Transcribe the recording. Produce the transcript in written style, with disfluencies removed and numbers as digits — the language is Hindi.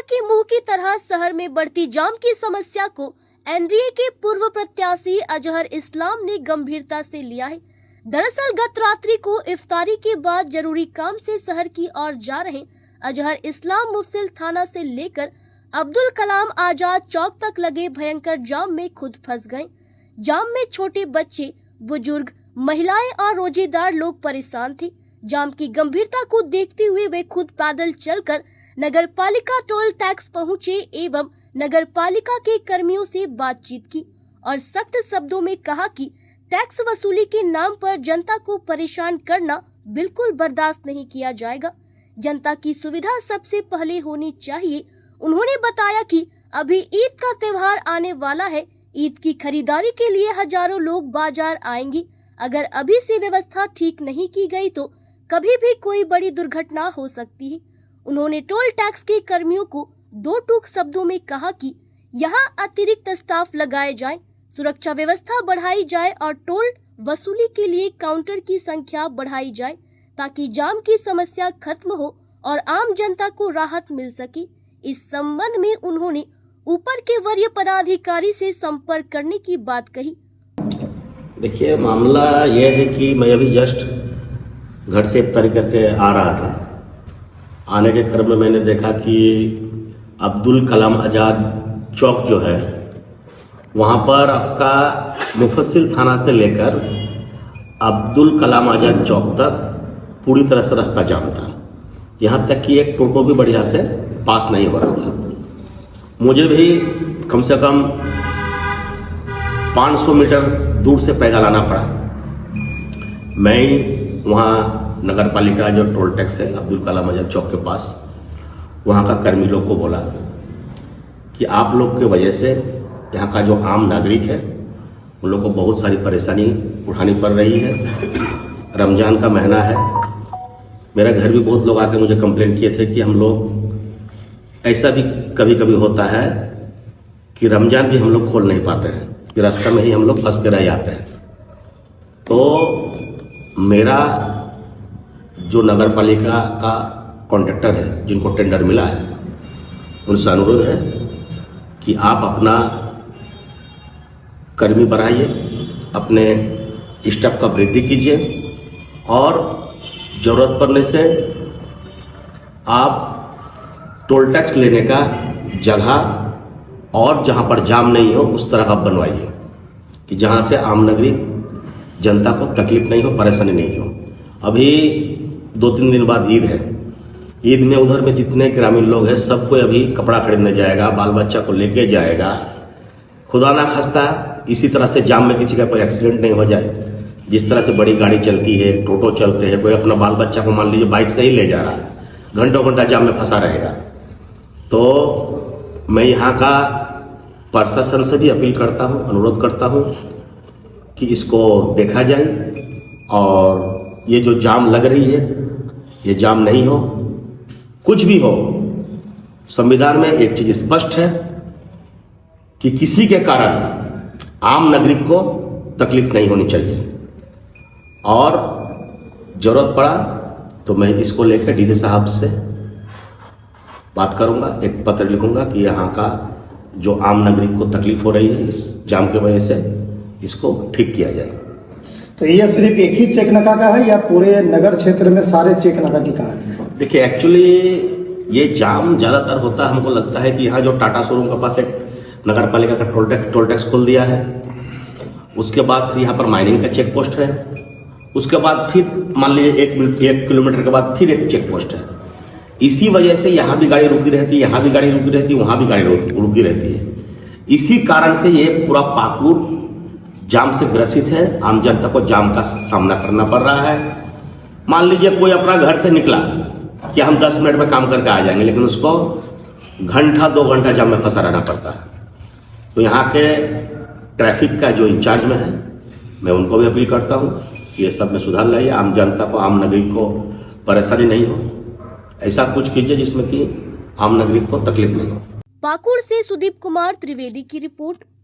के मुंह की तरह शहर में बढ़ती जाम की समस्या को एनडीए के पूर्व प्रत्याशी अजहर इस्लाम ने गंभीरता से लिया है। दरअसल गत रात्रि को इफ्तारी के बाद जरूरी काम से शहर की ओर जा रहे अजहर इस्लाम मुफस्सिल थाना से लेकर अब्दुल कलाम आजाद चौक तक लगे भयंकर जाम में खुद फंस गए। जाम में छोटे बच्चे, बुजुर्ग, महिलाएं और रोजेदार लोग परेशान थे। जाम की गंभीरता को देखते हुए वे खुद पैदल चलकर नगर पालिका टोल टैक्स पहुंचे एवं नगर पालिका के कर्मियों से बातचीत की और सख्त शब्दों में कहा कि टैक्स वसूली के नाम पर जनता को परेशान करना बिल्कुल बर्दाश्त नहीं किया जाएगा। जनता की सुविधा सबसे पहले होनी चाहिए। उन्होंने बताया कि अभी ईद का त्योहार आने वाला है। ईद की खरीदारी के लिए हजारों लोग बाजार आएंगे। अगर अभी से व्यवस्था ठीक नहीं की गई तो कभी भी कोई बड़ी दुर्घटना हो सकती है। उन्होंने टोल टैक्स के कर्मियों को दो टूक शब्दों में कहा कि यहां अतिरिक्त स्टाफ लगाए जाएं, सुरक्षा व्यवस्था बढ़ाई जाए और टोल वसूली के लिए काउंटर की संख्या बढ़ाई जाए ताकि जाम की समस्या खत्म हो और आम जनता को राहत मिल सके। इस संबंध में उन्होंने ऊपर के वरीय पदाधिकारी से संपर्क करने की बात कही। देखिए, मामला यह है कि मैं अभी जस्ट घर से इफ्तारी करके आ रहा था। आने के क्रम में मैंने देखा कि अब्दुल कलाम आजाद चौक जो है वहाँ पर आपका मुफस्सिल थाना से लेकर अब्दुल कलाम आजाद चौक तक पूरी तरह से रास्ता जाम था। यहाँ तक कि एक टोटो भी बढ़िया से पास नहीं हो रहा था। मुझे भी कम से कम 500 मीटर दूर से पैदल आना पड़ा। मैं वहाँ नगर पालिका जो टोल टैक्स है अब्दुल कलाम आजाद चौक के पास, वहाँ का कर्मी लोग को बोला कि आप लोग की वजह से यहाँ का जो आम नागरिक है उन लोग को बहुत सारी परेशानी उठानी पड़ रही है। रमज़ान का महीना है। मेरा घर भी बहुत लोग आके मुझे कंप्लेंट किए थे कि हम लोग ऐसा भी कभी कभी होता है कि रमज़ान भी हम लोग खोल नहीं पाते हैं, कि रास्ते में ही हम लोग फंस के रह जाते हैं। तो मेरा जो नगर पालिका का कॉन्ट्रैक्टर है, जिनको टेंडर मिला है, उनसे अनुरोध है कि आप अपना कर्मी बढ़ाइए, अपने स्टाफ का वृद्धि कीजिए और ज़रूरत पड़ने से आप टोल टैक्स लेने का जगह और जहां पर जाम नहीं हो उस तरह का बनवाइए कि जहां से आम नागरिक जनता को तकलीफ नहीं हो, परेशानी नहीं हो। अभी 2-3 दिन बाद ईद है। ईद में उधर में जितने ग्रामीण लोग हैं सबको अभी कपड़ा खरीदने जाएगा, बाल बच्चा को लेके जाएगा। खुदा ना खास्ता इसी तरह से जाम में किसी का कोई एक्सीडेंट नहीं हो जाए। जिस तरह से बड़ी गाड़ी चलती है, टोटो चलते हैं, कोई अपना बाल बच्चा को मान लीजिए बाइक से ही ले जा रहा है, घंटों घंटा जाम में फंसा रहेगा। तो मैं यहाँ का प्रशासन से भी अपील करता हूँ, अनुरोध करता हूँ कि इसको देखा जाए और ये जो जाम लग रही है ये जाम नहीं हो। कुछ भी हो, संविधान में एक चीज स्पष्ट है कि किसी के कारण आम नागरिक को तकलीफ नहीं होनी चाहिए और जरूरत पड़ा तो मैं इसको लेकर डीसी साहब से बात करूंगा, एक पत्र लिखूंगा कि यहाँ का जो आम नागरिक को तकलीफ हो रही है इस जाम की वजह से, इसको ठीक किया जाए। तो ये सिर्फ एक ही चेक नाका का है या पूरे नगर क्षेत्र में सारे चेक नाका के कारण है? देखिए, एक्चुअली ये जाम ज़्यादातर होता है, हमको लगता है कि यहाँ जो टाटा शोरूम के पास एक नगर पालिका का टोल टैक्स खोल दिया है, उसके बाद फिर यहाँ पर माइनिंग का चेक पोस्ट है, उसके बाद फिर मान लीजिए 1 किलोमीटर के बाद फिर एक चेक पोस्ट है। इसी वजह से यहाँ भी गाड़ी रुकी रहती है, यहाँ भी गाड़ी रुकी रहती है, वहाँ भी गाड़ी रुकी रहती है। इसी कारण से ये पूरा पाकुड़ जाम से ग्रसित है। आम जनता को जाम का सामना करना पड़ रहा है। मान लीजिए कोई अपना घर से निकला कि हम 10 मिनट में काम करके आ जाएंगे, लेकिन उसको घंटा 2 घंटा जाम में फंसा रहना पड़ता है। तो यहाँ के ट्रैफिक का जो इंचार्ज में है, मैं उनको भी अपील करता हूँ कि ये सब में सुधार लाइए, आम जनता को, आम नागरिक को परेशानी नहीं हो। ऐसा कुछ कीजिए जिसमें कि आम नागरिक को तकलीफ नहीं हो। पाकुड़ से सुदीप कुमार त्रिवेदी की रिपोर्ट।